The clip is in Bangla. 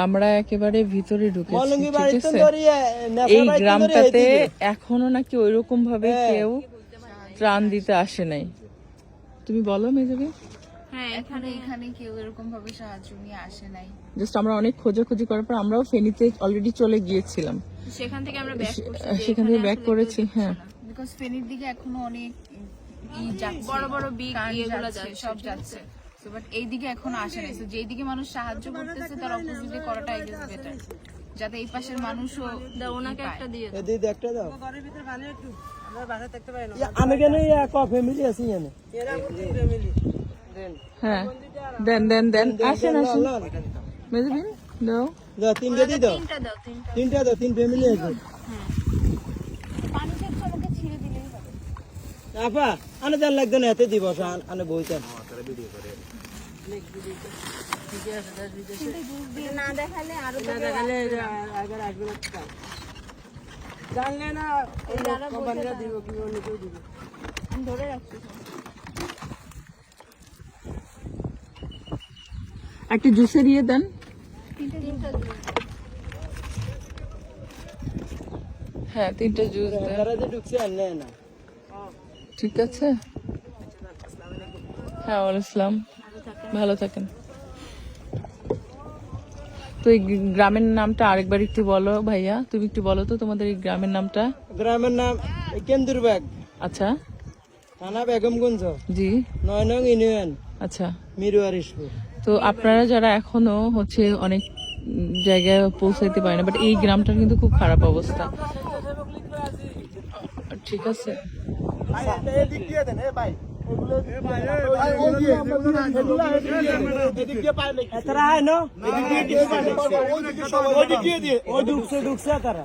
আমরা একেবারে ভিতরে ঢুকেছি, ঠিক আছে? এই গ্রামটাতে এখনো নাকি ওইরকম ভাবে কেউ ত্রাণ দিতে আসে নাই। তুমি বলো মেজবি? হ্যাঁ, এখানে কেউ এরকম ভাবে সাহায্য নিয়ে আসে নাই। জাস্ট আমরা অনেক খোঁজাখুঁজি করার পর আমরাও ফেনীতে অলরেডি চলে গিয়েছিলাম, সেখান থেকে আমরা সেখান থেকে ব্যাক করেছি। হ্যাঁ, বিকজ ফেনীর দিকে এখনো অনেক বড় বড় বিগ ইয়েগুলো যাচ্ছে, সব যাচ্ছে। সো বাট এই দিকে এখনো আসে নাই। সো যেই দিকে মানুষ সাহায্য করতেছে তার অপোজিটে করাটা আই গেস বেটার, যাতে এই পাশের মানুষও ওনাকে একটা দিয়ে দাও। এদিকে একটা দাও। ঘরের ভিতর পানি একটু আমরা বাসা থাকতে পারি না। আমি কেন এক ফ্যামিলি আছি এখানে। এরা কোন ফ্যামিলি? হ্যাঁ, দেন আসেন মেজবিন দাও। দাও তিনটা দি দাও। তিনটা দাও, তিন ফ্যামিলি আছে। পানিটা একটু আমাকে ছিঁড়ে দিলেই হবে। আপা আনে দেন লাগবে না, এতে দিব আনে বইতেন। না দেখালে আরো আগে আসবে না। জানলে না কোম্পানিরা দিব কি অন্য কেউ দিবে। আমি ধরে রাখছি। একটা জুসের ইয়ে দেন। হ্যাঁ, 3টা জুস দেন। তারা যে ঢুকছে আনলে না। ঠিক আছে। হ্যাঁ, ওয়ালাইকুম আসসালাম, ভালো থাকেন। তো এই গ্রামের নামটা আরেকবার একটু বলো ভাইয়া, তুমি একটু বলো তো তোমাদের এই গ্রামের নামটা। গ্রামের নাম কেন্দুরবাগ, আচ্ছা, থানা বেগমগঞ্জ, জি, 9 নং ইউনিয়ন, আচ্ছা। মিরওয়ারিশপুর। তো আপনারা যারা এখনো হচ্ছে অনেক জায়গায় পৌঁছাইতে পারে না, বাট এই গ্রামটার কিন্তু খুব খারাপ অবস্থা, ঠিক আছে? ঢুকছে তারা।